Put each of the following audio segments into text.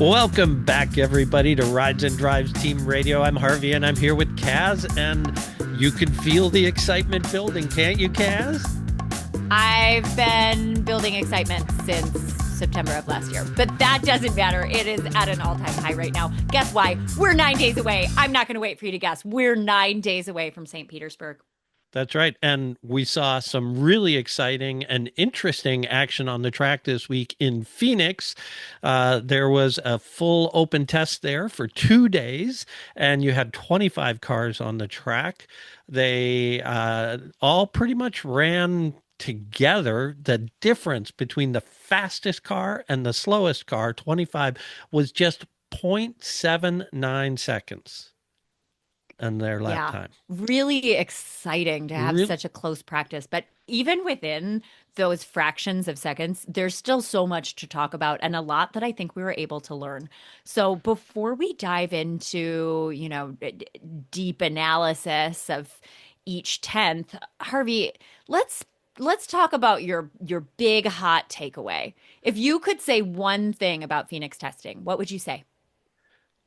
Welcome back, everybody, to Rides and Drives Team Radio. I'm Harvey, and I'm here with Kaz, and you can feel the excitement building, can't you, Kaz? I've been building excitement since September of last year, but that doesn't matter. It is at an all-time high right now. Guess why? We're 9 days away. I'm not going to wait for you to guess. We're 9 days away from St. Petersburg. That's right. And we saw some really exciting and interesting action on the track this week in Phoenix. There was a full open test there for 2 days, and you had 25 cars on the track. They all pretty much ran together. The difference between the fastest car and the slowest car, 25, was just 0.79 seconds on their lap Yeah, time. really exciting to have Really? such a close practice. But even within those fractions of seconds, there's still so much to talk about and a lot that I think we were able to learn. So before we dive into, deep analysis of each tenth, Harvey, let's talk about your big hot takeaway. If you could say one thing about Phoenix testing, what would you say?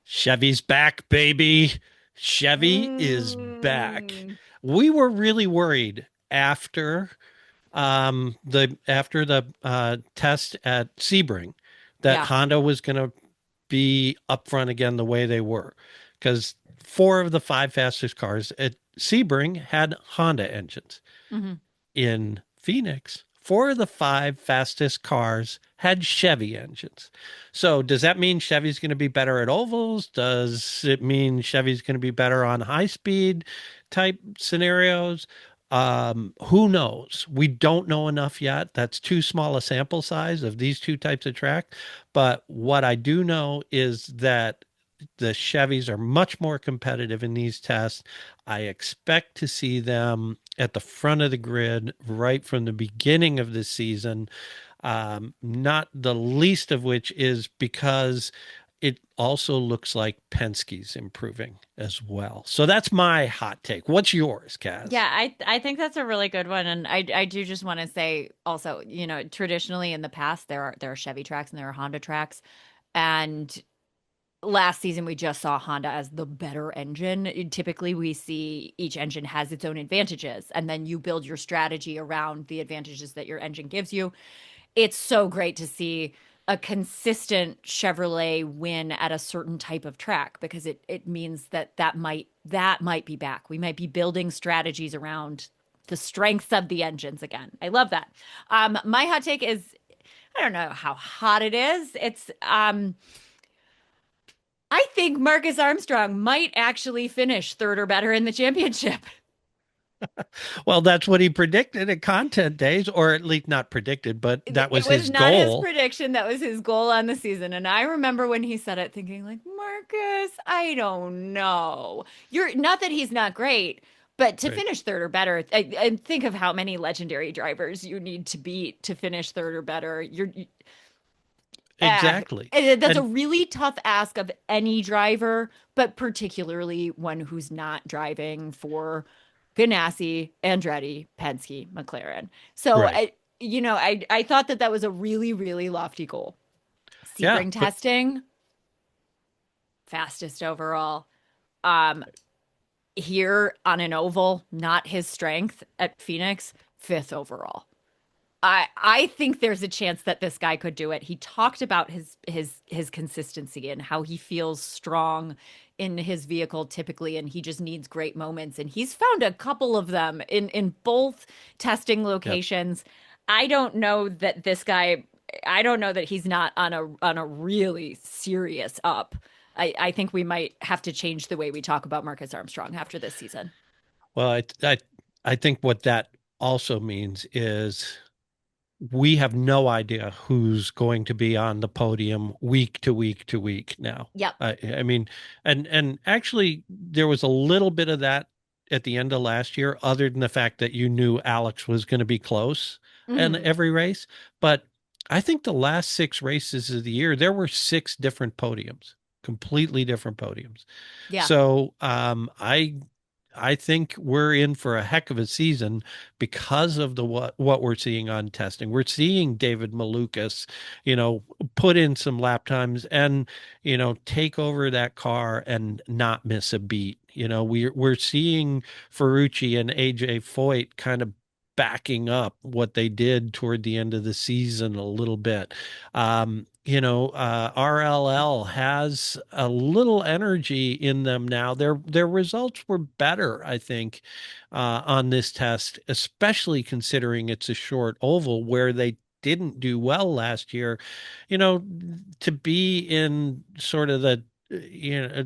Chevy's back, baby. Chevy is back. Mm, We were really worried after the test at Sebring that yeah. Honda was going to be up front again the way they were, because four of the five fastest cars at Sebring had Honda engines. Hmm. In Phoenix, four of the five fastest cars had Chevy engines. So, does that mean Chevy's going to be better at ovals? Does it mean Chevy's going to be better on high speed type scenarios? Who knows? We don't know enough yet. That's too small a sample size of these two types of track. But what I do know is that the Chevys are much more competitive in these tests. I expect to see them at the front of the grid right from the beginning of the season. Not the least of which is because it also looks like Penske's improving as well. So that's my hot take. What's yours, Kaz? Yeah, I think that's a really good one, and I do just want to say also, traditionally in the past there are Chevy tracks and there are Honda tracks, and last season we just saw Honda as the better engine. Typically, we see each engine has its own advantages, and then you build your strategy around the advantages that your engine gives you. It's so great to see a consistent Chevrolet win at a certain type of track because it means that might be back. We might be building strategies around the strengths of the engines again. I love that. My hot take is I don't know how hot it is. I think Marcus Armstrong might actually finish third or better in the championship. Well, that's what he predicted at Content Days, or at least not predicted, but that It was was his not his goal. prediction. That was his goal on the season. And I remember when he said it thinking like, Marcus, I don't know. You're not that he's not great, but to Right. finish third or better, and think of how many legendary drivers you need to beat to finish third or better. Exactly. That's a And really tough ask of any driver, but particularly one who's not driving for Ganassi, Andretti, Penske, McLaren. So right. I thought that was a really, really lofty goal. Yeah, Sebring but testing, fastest overall. Um, Here on an oval, not his strength at Phoenix, fifth overall. I think there's a chance that this guy could do it. He talked about his consistency and how he feels strong in his vehicle typically, and he just needs great moments. And he's found a couple of them in both testing yeah. locations. I don't know that this guy. I don't know that he's not on a really serious up. I think we might have to change the way we talk about Marcus Armstrong after this season. Well, I think what that also means is we have no idea who's going to be on the podium week to week to week now. Yep. I mean, and actually there was a little bit of that at the end of last year, other than the fact that you knew Alex was going to be close in Hmm. every race. But I think the last six races of the year, there were six different podiums, completely different podiums. Yeah. So I I think we're in for a heck of a season because of the what we're seeing on testing. We're seeing David Malukas, put in some lap times and, take over that car and not miss a beat. We're seeing Ferrucci and AJ Foyt kind of backing up what they did toward the end of the season a little bit. RLL has a little energy in them now. Their results were better, I think, on this test, especially considering it's a short oval where they didn't do well last year. You know, to be in sort of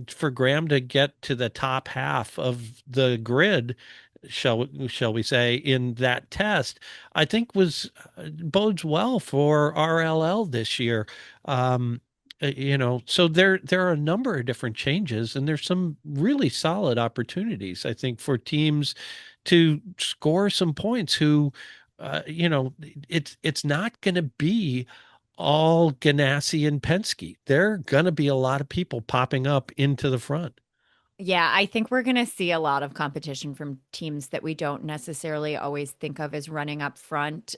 for Graham to get to the top half of the grid, shall we say, in that test, I think was bodes well for RLL this year. Um, so there are a number of different changes, and there's some really solid opportunities, I think, for teams to score some points. It's not going to be all Ganassi and Penske. There are going to be a lot of people popping up into the front. Yeah, I think we're going to see a lot of competition from teams that we don't necessarily always think of as running up front.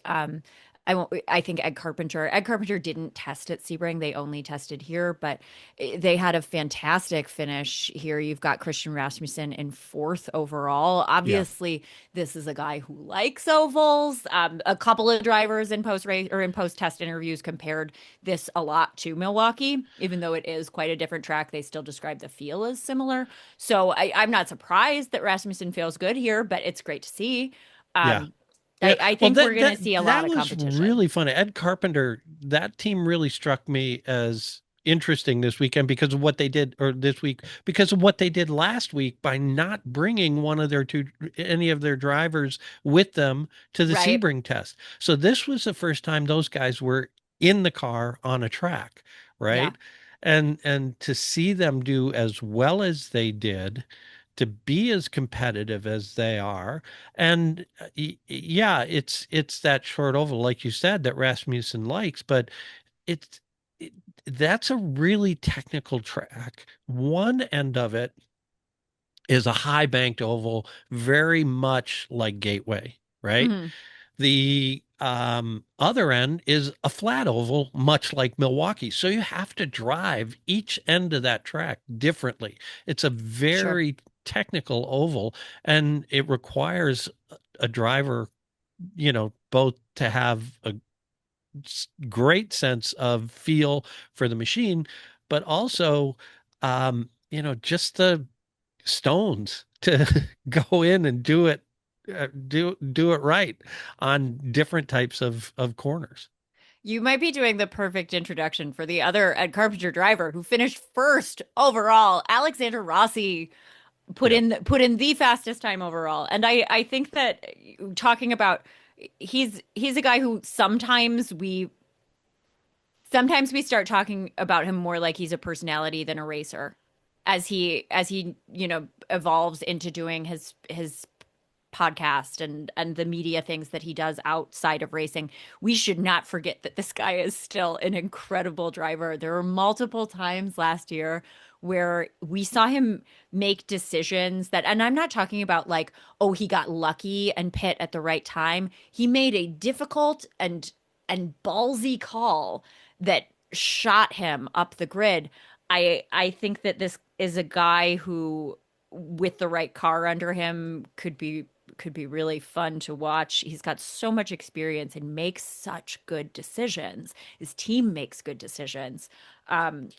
I think Ed Carpenter didn't test at Sebring. They only tested here, but they had a fantastic finish here. You've got Christian Rasmussen in fourth overall. Yeah. Obviously, this is a guy who likes ovals. A couple of drivers in post race or in post test interviews compared this a lot to Milwaukee, even though it is quite a different track. They still describe the feel as similar. So I'm not surprised that Rasmussen feels good here, but it's great to see. Yeah. Um, Yeah, I well, think we're going to see a lot that of was competition. really funny. Ed Carpenter, that team really struck me as interesting this weekend because of what they did, or this week because of what they did last week by not bringing any of their drivers with them to the Right. Sebring test. So this was the first time those guys were in the car on a track, Yeah. right? And to see them do as well as they did, to be as competitive as they are, and yeah, it's that short oval, like you said, that Rasmussen likes, but it's it, that's a really technical track. One end of it is a high banked oval, very much like Gateway, right? Hmm. The other end is a flat oval, much like Milwaukee. So you have to drive each end of that track differently. It's a Sure. very technical oval, and it requires a driver, both to have a great sense of feel for the machine, but also, just the stones to go in and do it right on different types of corners. You might be doing the perfect introduction for the other Ed Carpenter driver who finished first overall. Alexander Rossi Yeah. put in the fastest time overall. And I think that talking about he's a guy who sometimes we start talking about him more like he's a personality than a racer as he evolves into doing his podcast and the media things that he does outside of racing. We should not forget that this guy is still an incredible driver. There were multiple times last year where we saw him make decisions that, and I'm not talking about like, oh, he got lucky and pit at the right time. He made a difficult and ballsy call that shot him up the grid. I think that this is a guy who with the right car under him could be really fun to watch. He's got so much experience and makes such good decisions. His team makes good decisions.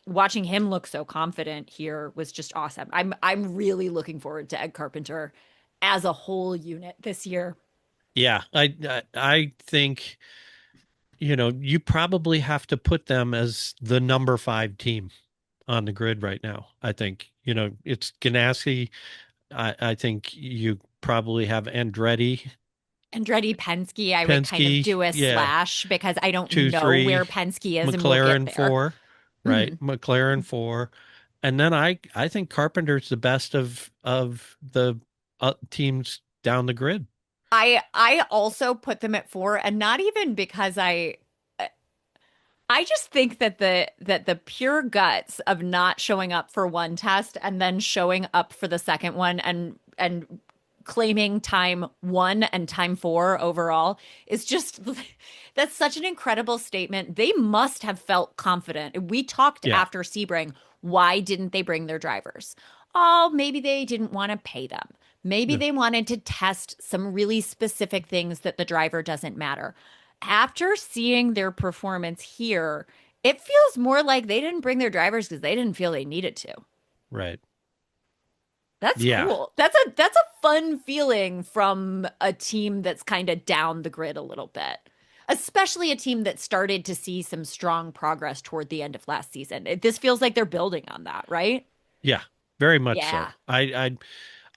Watching him look so confident here was just awesome. I'm really looking forward to Ed Carpenter as a whole unit this year. Yeah, I think, you probably have to put them as the number 5 team on the grid right now. I think, it's Ganassi. I think you probably have Andretti, Andretti Penske, I would kind of Penske, do a yeah, slash because I don't two, know where three, Penske is, and we'll get McLaren there. 4, Mhm. right? McLaren 4. And then I think Carpenter's the best of the teams down the grid. I also put them at four, and not even because I just think that the pure guts of not showing up for one test and then showing up for the second one and claiming time 1 and time 4 overall is just that's such an incredible statement. They must have felt confident. We talked Yeah. after Sebring, why didn't they bring their drivers? Oh, maybe they didn't want to pay them. Maybe No. they wanted to test some really specific things that the driver doesn't matter. After seeing their performance here, it feels more like they didn't bring their drivers because they didn't feel they needed to. Right. That's Yeah. cool. That's a fun feeling from a team that's kind of down the grid a little bit. Especially a team that started to see some strong progress toward the end of last season. This feels like they're building on that, right? Yeah. Very much so. Yeah.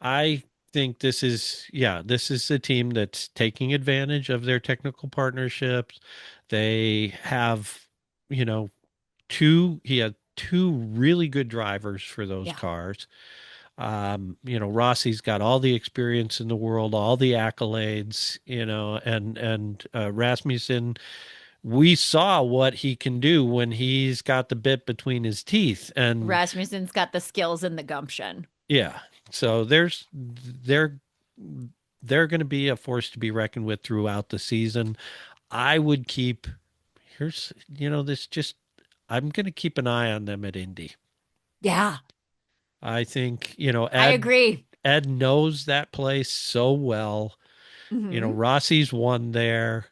I think this is a team that's taking advantage of their technical partnerships. They have, you know, he had two really good drivers for those Yeah. cars. Rossi's got all the experience in the world, all the accolades, and Rasmussen, we saw what he can do when he's got the bit between his teeth. And Rasmussen's got the skills and the gumption. yeah, so they're going to be a force to be reckoned with throughout the season. I would keep here's this just I'm going to keep an eye on them at Indy. Yeah, I think, I Ed agree. Ed knows that place so well. Hmm. Rossi's won there.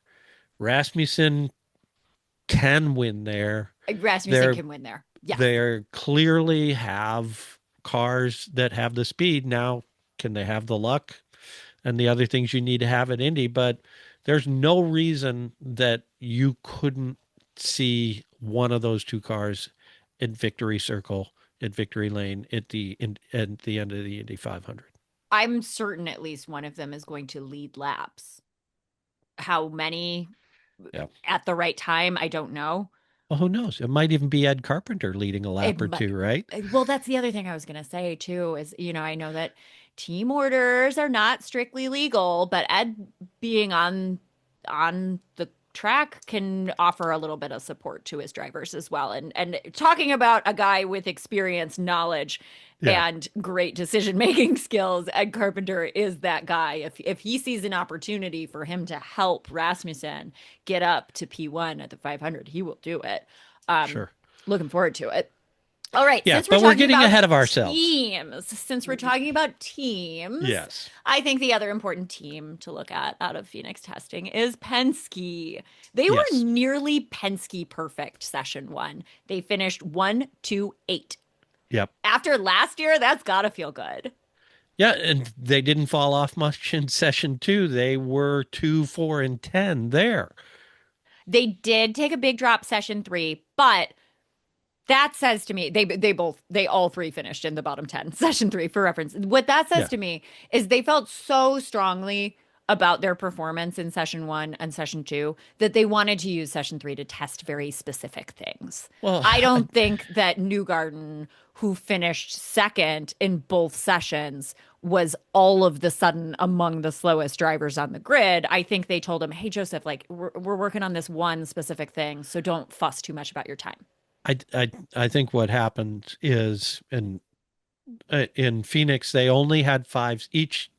Rasmussen can win there. Rasmussen They're can win there. Yes. they clearly have cars that have the speed. Now, can they have the luck and the other things you need to have at Indy? But there's no reason that you couldn't see one of those two cars in victory circle, at victory lane at the end of the Indy 500. I'm certain at least one of them is going to lead laps. How many Yeah. at the right time, I don't know. Well, who knows? It might even be Ed Carpenter leading a It lap or might, two, right? well, that's the other thing I was going to say too is, I know that team orders are not strictly legal, but Ed being on the track can offer a little bit of support to his drivers as well. And talking about a guy with experience, knowledge, Yeah, and great decision making skills, Ed Carpenter is that guy. If he sees an opportunity for him to help Rasmussen get up to P1 at the 500, he will do it. Um, sure. Looking forward to it. All right, Yeah, since we're but we're talking getting about ahead of ourselves. teams, Yes. I think the other important team to look at out of Phoenix testing is Penske. They were Yes. nearly Penske perfect session 1. They finished 1-2-8. Yep. After last year, that's got to feel good. Yeah, and they didn't fall off much in session two. They were 2, 4, and 10 there. They did take a big drop session 3, but that says to me, they all three finished in the bottom 10, session 3 for reference. What that says Yeah. to me is they felt so strongly about their performance in session 1 and session 2 that they wanted to use session 3 to test very specific things. Well, I don't think that Newgarden, who finished second in both sessions, was all of the sudden among the slowest drivers on the grid. I think they told him, "Hey Joseph, like we're working on this one specific thing, so don't fuss too much about your time." I think what happened is in Phoenix they only had five. Each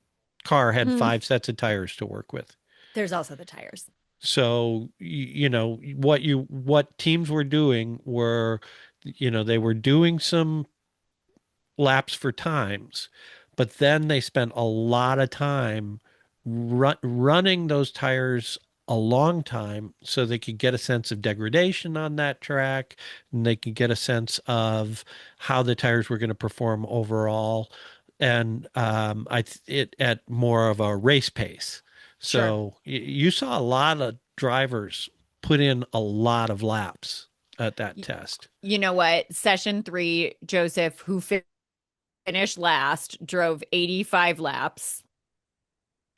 car had Mm, 5 sets of tires to work with. there's also the tires. So what teams were doing were, they were doing some laps for times, but then they spent a lot of time running those tires a long time so they could get a sense of degradation on that track, and they could get a sense of how the tires were going to perform overall, and it at more of a race pace. Sure. So you saw a lot of drivers put in a lot of laps at that Y- test. You know what? Session 3, Joseph, who finished last, drove 85 laps.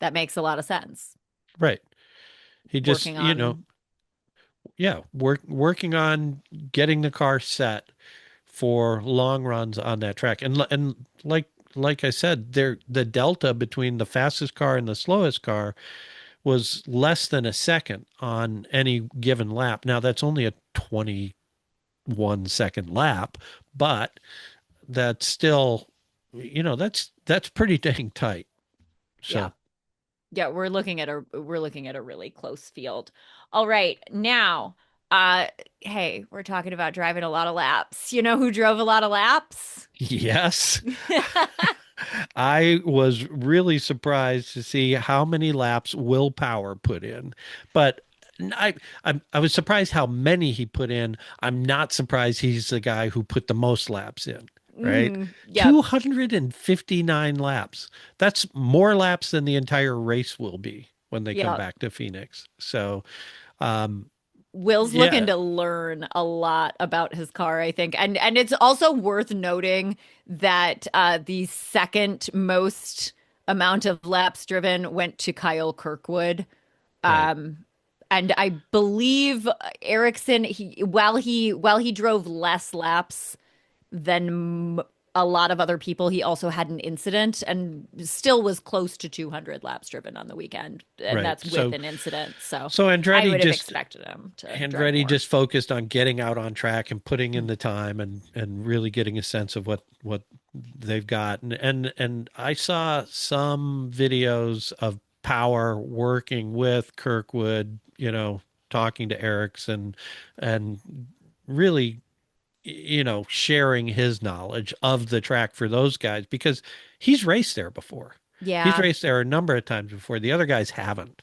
That makes a lot of sense. Right. He just, Working on, yeah, working on getting the car set for long runs on that track. And like I said, the delta between the fastest car and the slowest car was less than a second on any given lap. Now that's only a 21-second lap, but that's still that's pretty dang tight. Yeah. So Yeah, we're looking at a really close field. All right. Now, hey, we're talking about driving a lot of laps. You know who drove a lot of laps? yes, I was really surprised to see how many laps Will Power put in, but I, I was surprised how many he put in. I'm not surprised he's the guy who put the most laps in, right? Yep. 259 laps. That's more laps than the entire race will be when they come Yep. back to Phoenix. So, um, Will's looking yeah, to learn a lot about his car, I think. And it's also worth noting that the second most amount of laps driven went to Kyle Kirkwood. right. Um, and I believe Ericsson, while he drove less laps than a lot of other people, he also had an incident and still was close to 200 laps driven on the weekend, and Right. that's with an incident. So So I would have expected him to drive Andretti more. just focused on getting out on track and putting in the time and really getting a sense of what they've got. And I saw some videos of Power working with Kirkwood, talking to Ericsson and really, sharing his knowledge of the track for those guys because he's raced there before. He's Yeah. raced there a number of times before. The other guys haven't.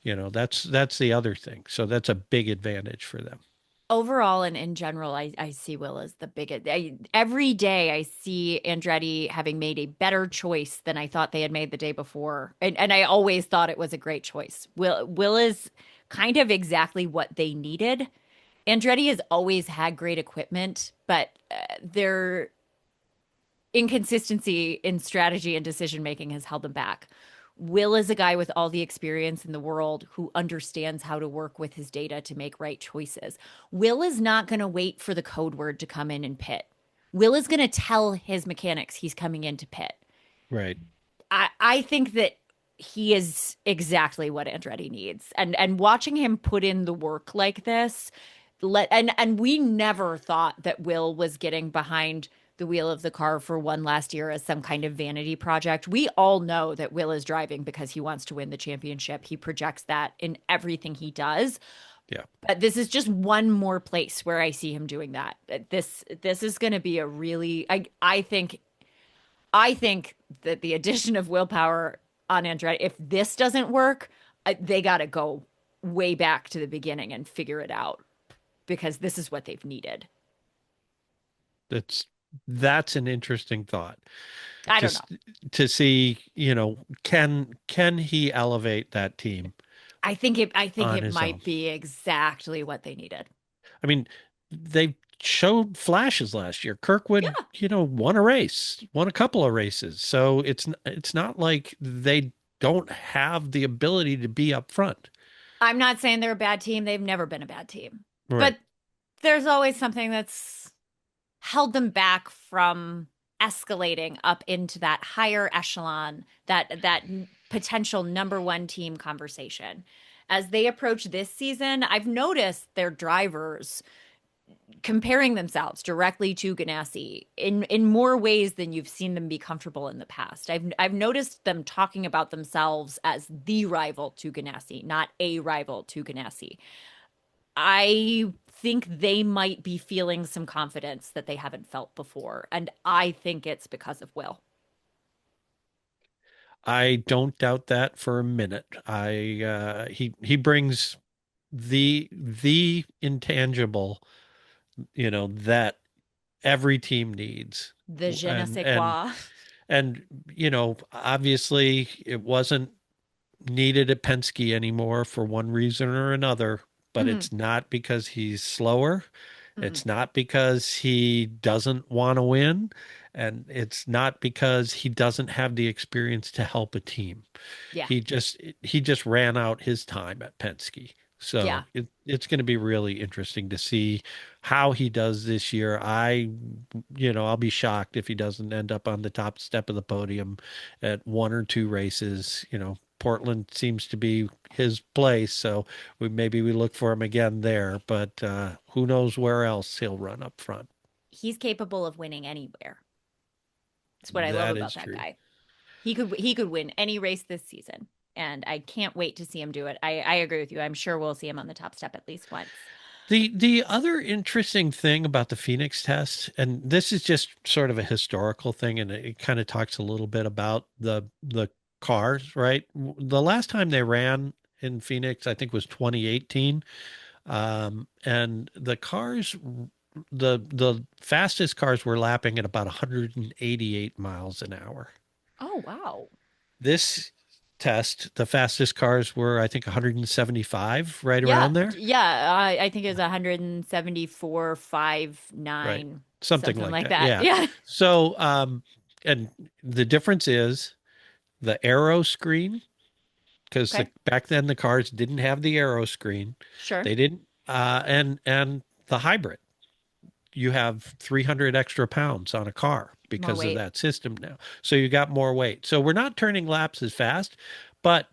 That's the other thing. So that's a big advantage for them. Overall and in general, I see Will as the biggest. Every day I see Andretti having made a better choice than I thought they had made the day before. And I always thought it was a great choice. Will is kind of exactly what they needed. Andretti has always had great equipment, but their inconsistency in strategy and decision making has held them back. Will is a guy with all the experience in the world who understands how to work with his data to make right choices. Will is not going to wait for the code word to come in and pit. Will is going to tell his mechanics he's coming in to pit. Right. I think that he is exactly what Andretti needs. And watching him put in the work like this, and we never thought that Will was getting behind the wheel of the car for one last year as some kind of vanity project. We all know that Will is driving because he wants to win the championship. He projects that in everything he does. Yeah. But this is just one more place where I see him doing that. This is going to be a really I think that the addition of willpower on Andretti, if this doesn't work, they got to go way back to the beginning and figure it out because this is what they've needed. That's that's an interesting thought. I don't know. Just to see, can he elevate that team I think on it his own? might be exactly what they needed. I mean, they showed flashes last year. Kirkwood, Yeah. won a race, won a couple of races. So it's not like they don't have the ability to be up front. I'm not saying they're a bad team. They've never been a bad team. Right. But there's always something that's held them back from escalating up into that higher echelon, that potential number one team conversation. As they approach this season, I've noticed their drivers comparing themselves directly to Ganassi in more ways than you've seen them be comfortable in the past. I've noticed them talking about themselves as the rival to Ganassi, not a rival to Ganassi. I think they might be feeling some confidence that they haven't felt before, and I think it's because of Will. I don't doubt that for a minute. He brings the intangible, that every team needs. The je ne And sais and quoi. and obviously it wasn't needed at Penske anymore for one reason or another, but Mm-hmm. it's not because he's slower. Mm-mm. It's not because he doesn't want to win, and it's not because he doesn't have the experience to help a team. Yeah, He just ran out his time at Penske. yeah. So it's going to be really interesting to see how he does this year. I'll be shocked if he doesn't end up on the top step of the podium at one or two races. Portland seems to be his place, so maybe we look for him again there. But who knows where else he'll run up front? He's capable of winning anywhere. That's what I love That about is that true. guy. He could win any race this season, and I can't wait to see him do it. I agree with you. I'm sure we'll see him on the top step at least once. The other interesting thing about the Phoenix test, and this is just sort of a historical thing, and it kind of talks a little bit about the cars, right? The last time they ran in Phoenix, I think was 2018. And the cars, the fastest cars were lapping at about 188 miles an hour. Oh, wow. This test, the fastest cars were, I think, 175, right Yeah. around there. Yeah. I think it was 174, Right. 5.9, Something something like like that. that. Yeah. Yeah. So, and the difference is the aero screen, because Okay. back then the cars didn't have the aero screen. Sure. They didn't, and the hybrid. You have 300 extra pounds on a car More because of weight. that system now. So you got more weight. So we're not turning laps as fast, but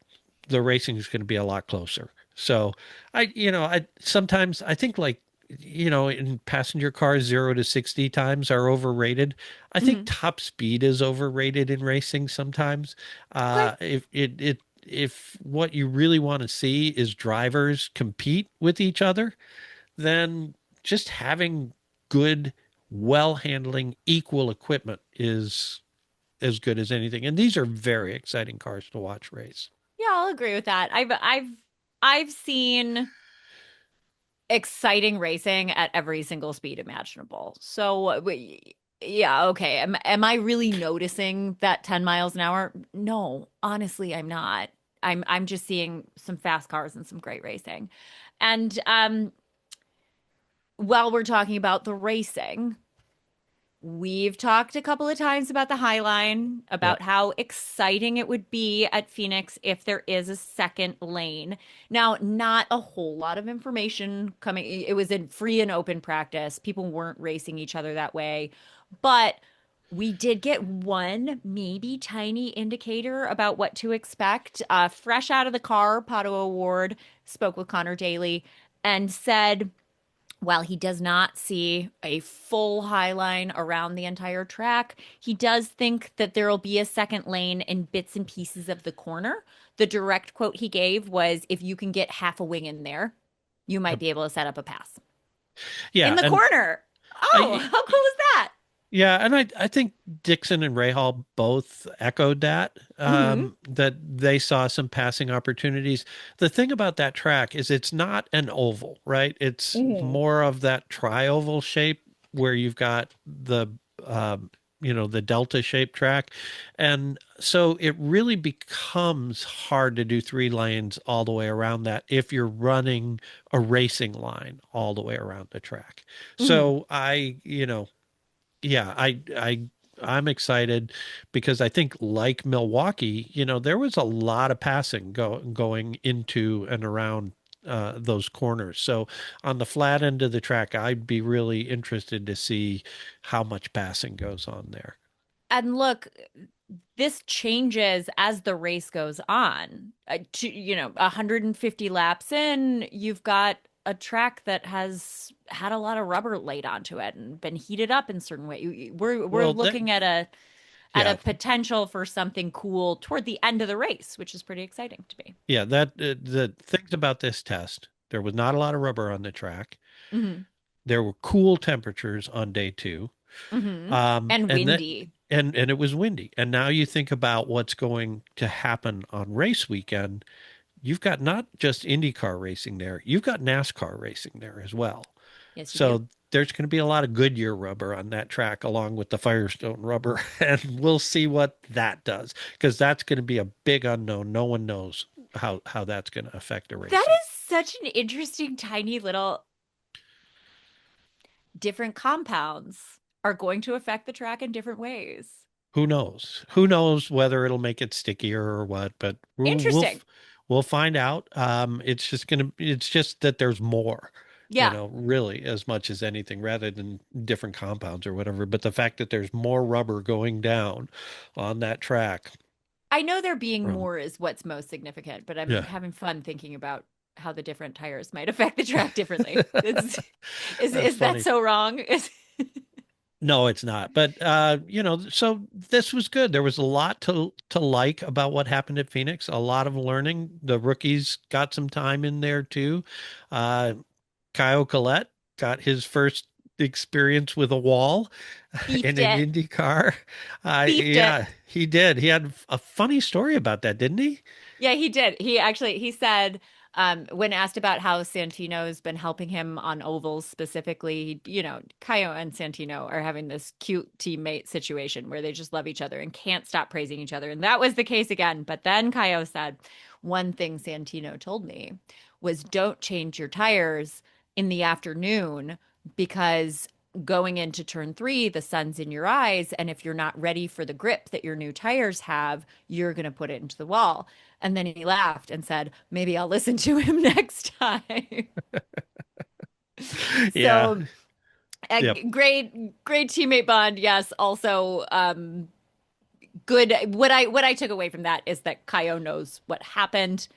the racing is going to be a lot closer. So I sometimes I think like, in passenger cars, 0 to 60 times are overrated. I think Hmm. top speed is overrated in racing sometimes. Okay. If what you really want to see is drivers compete with each other, then just having good, well handling, equal equipment is as good as anything. And these are very exciting cars to watch race. Yeah, I'll agree with that. I've seen exciting racing at every single speed imaginable. So, yeah, okay. Am I really noticing that 10 miles an hour? No, honestly, I'm not. I'm just seeing some fast cars and some great racing. And while we're talking about the racing, we've talked a couple of times about the High Line, Yep. about how exciting it would be at Phoenix if there is a second lane. Now, not a whole lot of information coming. It was in free and open practice. People weren't racing each other that way. But we did get one maybe tiny indicator about what to expect. Fresh out of the car, Pato Award spoke with Connor Daly and said, while he does not see a full high line around the entire track, he does think that there will be a second lane in bits and pieces of the corner. The direct quote he gave was, if you can get half a wing in there, you might Yep. be able to set up a pass in Yeah. the And corner. Oh, I, how cool is that? yeah, and I think Dixon and Rahal both echoed that, Hmm. that they saw some passing opportunities. The thing about that track is it's not an oval, right? It's Hmm. more of that tri-oval shape where you've got um, the delta shaped track. And so it really becomes hard to do 3 lanes all the way around that if you're running a racing line all the way around the track. Hmm. So yeah, I'm excited because I think like Milwaukee, there was a lot of passing going into and around those corners. So on the flat end of the track, I'd be really interested to see how much passing goes on there. And look, this changes as the race goes on. 150 laps in, you've got a track that has had a lot of rubber laid onto it and been heated up in certain way. We're Well, that looking at a yeah, potential for something cool toward the end of the race, which is pretty exciting to me. yeah, that the things about this test, there was not a lot of rubber on the track. Hmm. There were cool temperatures on day two. Hmm. And And that windy. and it was windy. And now you think about what's going to happen on race weekend. You've got not just IndyCar racing there, you've got NASCAR racing there as well. Yes, you do. So there's going to be a lot of Goodyear rubber on that track along with the Firestone rubber. And we'll see what that does because that's going to be a big unknown. No one knows how that's going to affect the That racing. is such an interesting, tiny little different compounds are going to affect the track in different ways. Who knows? Who knows whether it'll make it stickier or what? But Interesting. we'll find out. It's just that there's more, Yeah. really as much as anything, rather than different compounds or whatever. But the fact that there's more rubber going down on that track I know there being from, more is what's most significant, but I'm yeah, having fun thinking about how the different tires might affect the track differently. Is that's is that funny. so wrong? No, it's not. But so this was good. There was a lot to like about what happened at Phoenix. A lot of learning. The rookies got some time in there too. Uh, Kyle Collette got his first experience with a wall in Beefed an it. Indy car. Beefed it. Yeah, he did. He had a funny story about that, didn't he? Yeah, he did. He said when asked about how Santino's been helping him on ovals specifically, Kaio and Santino are having this cute teammate situation where they just love each other and can't stop praising each other. And that was the case again. But then Kaio said, one thing Santino told me was don't change your tires in the afternoon because going into turn three, the sun's in your eyes. And if you're not ready for the grip that your new tires have, you're going to put it into the wall. And then he laughed and said, maybe I'll listen to him next time. Yeah. So Yep. great teammate bond. Yes. Also, good. What I took away from that is that Kaio knows what happened.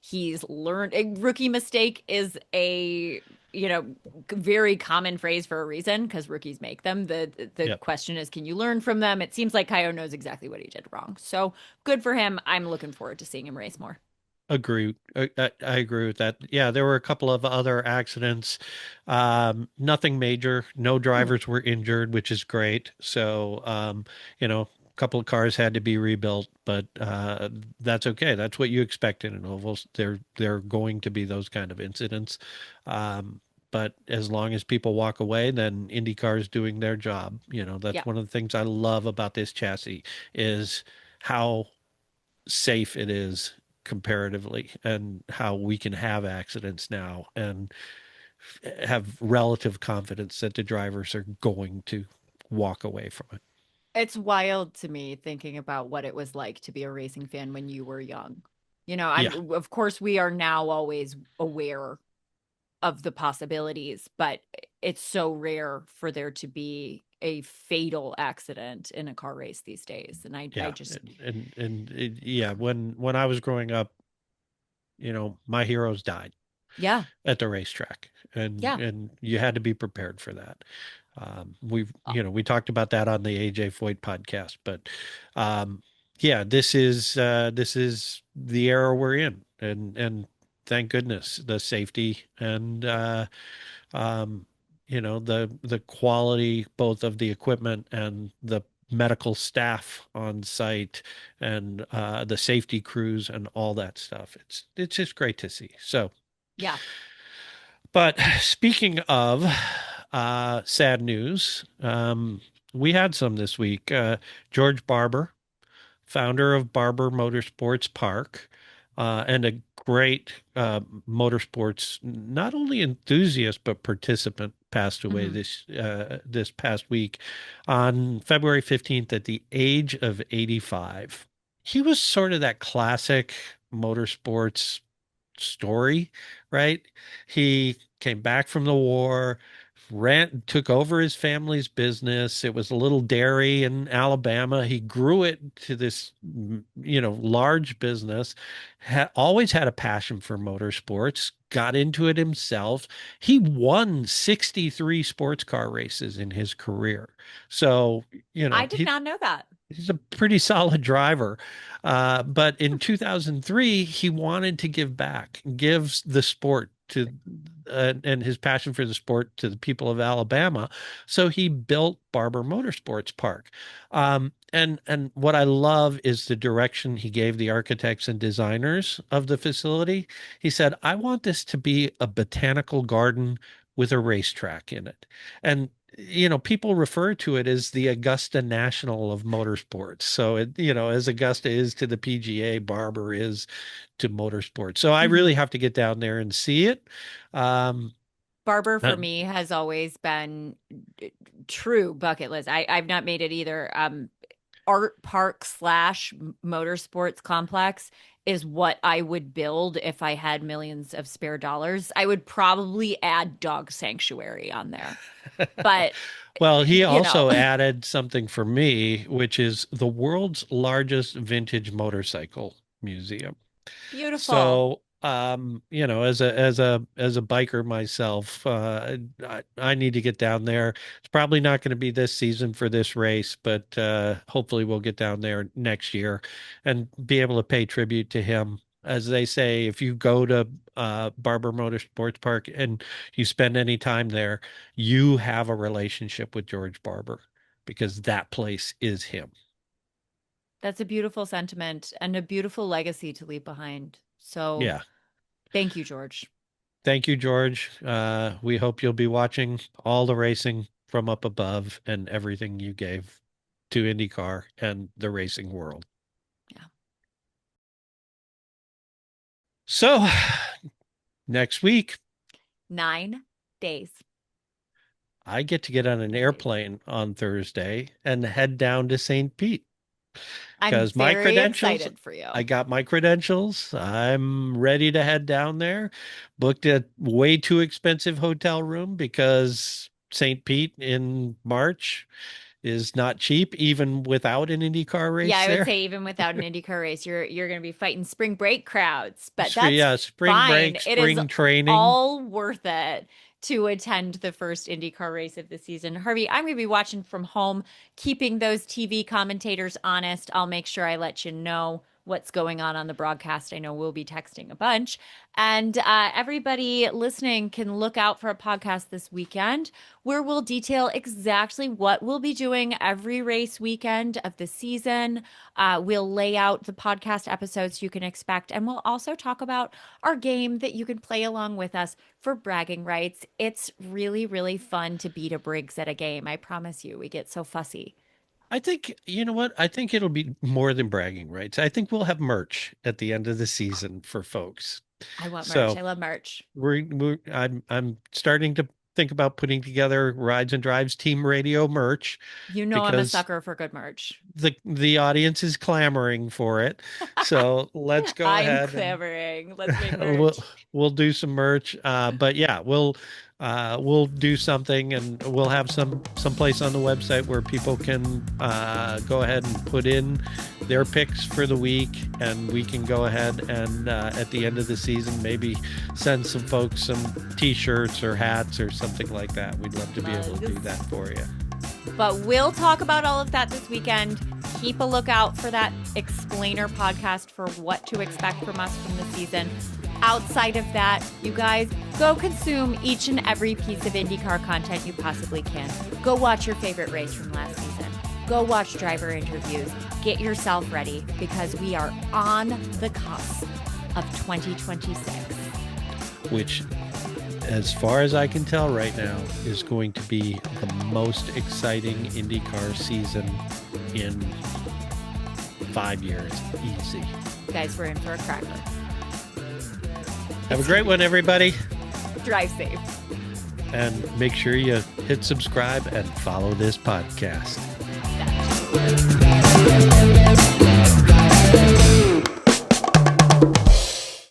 He's learned a rookie mistake is a you know very common phrase for a reason because rookies make them. The Yep. question is, can you learn from them? It seems like Kaio knows exactly what he did wrong. So good for him. I'm looking forward to seeing him race more. Agree. I agree with that. Yeah, there were a couple of other accidents. Nothing major. No Hmm. drivers were injured, which is great. So, a couple of cars had to be rebuilt, but that's okay. That's what you expect in an ovals. They're going to be those kind of incidents. But as long as people walk away, then IndyCar is doing their job. That's Yeah. one of the things I love about this chassis is how safe it is comparatively and how we can have accidents now and have relative confidence that the drivers are going to walk away from it. It's wild to me thinking about what it was like to be a racing fan when you were young. Yeah, I'm of course we are now always aware of the possibilities, but it's so rare for there to be a fatal accident in a car race these days. And I yeah, just, yeah. When I was growing up, my heroes died yeah, at the racetrack, and yeah. and you had to be prepared for that. We talked about that on the AJ Foyt podcast, but um, yeah, this is the era we're in, and thank goodness the safety and um, the quality both of the equipment and the medical staff on site and the safety crews and all that stuff. It's just great to see. So, Yeah. but speaking of sad news, we had some this week. George Barber, founder of Barber Motorsports Park, and a great motorsports not only enthusiast but participant, passed away Hmm. this past week on February 15th at the age of 85. He was sort of that classic motorsports story, right? He came back from the war, took over his family's business. It was a little dairy in Alabama. He grew it to this, large business. Always had a passion for motorsports. Got into it himself. He won 63 sports car races in his career. So, I did he not know that. he's a pretty solid driver. But in 2003, he wanted to give back, give the sport to, and his passion for the sport to the people of Alabama. So he built Barber Motorsports Park. And what I love is the direction he gave the architects and designers of the facility. He said, I want this to be a botanical garden with a racetrack in it. And people refer to it as the Augusta National of motorsports. So as Augusta is to the PGA, Barber is to motorsports. So I really Hmm. have to get down there and see it. Um, Barber for uh, me has always been true bucket list. I've not made it either. Art park slash motorsports complex is what I would build if I had millions of spare dollars. I would probably add dog sanctuary on there. But, well, he you know, also added something for me, which is the world's largest vintage motorcycle museum. beautiful. So as a biker myself, I need to get down there. It's probably not going to be this season for this race, but hopefully we'll get down there next year and be able to pay tribute to him. As they say, if you go to Barber Motorsports Park and you spend any time there, you have a relationship with George Barber because that place is him. That's a beautiful sentiment and a beautiful legacy to leave behind. So Yeah. thank you, George. Thank you, George. We hope you'll be watching all the racing from up above and everything you gave to IndyCar and the racing world. Yeah. So, next week, 9 days. I get to get on an 9 days. airplane on Thursday and head down to St. Pete I'm because my very credentials, excited for you. I got my credentials. I'm ready to head down there. Booked a way too expensive hotel room because St. Pete in March is not cheap, even without an IndyCar Yeah, race I would there. say even without an IndyCar race, you're going to be fighting spring break crowds, but that's Yeah, spring fine. break, It is spring training. all worth it to attend the first IndyCar race of the season. Harvey, I'm going to be watching from home, keeping those TV commentators honest. I'll make sure I let you know what's going on the broadcast. I know we'll be texting a bunch. And everybody listening can look out for a podcast this weekend where we'll detail exactly what we'll be doing every race weekend of the season. We'll lay out the podcast episodes you can expect, and we'll also talk about our game that you can play along with us for bragging rights. It's really, really fun to beat a Briggs at a game. I promise you, we get so fussy. I think, you know what? I think it'll be more than bragging rights. I think we'll have merch at the end of the season for folks. I want merch. So I love merch. I'm starting to think about putting together Rides and Drives Team Radio merch You know I'm a because sucker for good merch. the audience is clamoring for it. So let's go I'm ahead and clamoring. Let's make we'll merch. we'll do some merch. But yeah, we'll do something and we'll have some place on the website where people can go ahead and put in their picks for the week, and we can go ahead and at the end of the season maybe send some folks some t-shirts or hats or something like that. We'd love to be able to do that for you. But we'll talk about all of that this weekend. Keep a lookout for that explainer podcast for what to expect from us from the season. Outside of that, you guys, go consume each and every piece of IndyCar content you possibly can. Go watch your favorite race from last season. Go watch driver interviews. Get yourself ready because we are on the cusp of 2026. Which, as far as I can tell right now, is going to be the most exciting IndyCar season in 5 years. Easy. Guys, we're in for a cracker. Have a great one, everybody. Drive safe. And make sure you hit subscribe and follow this podcast. Gotcha.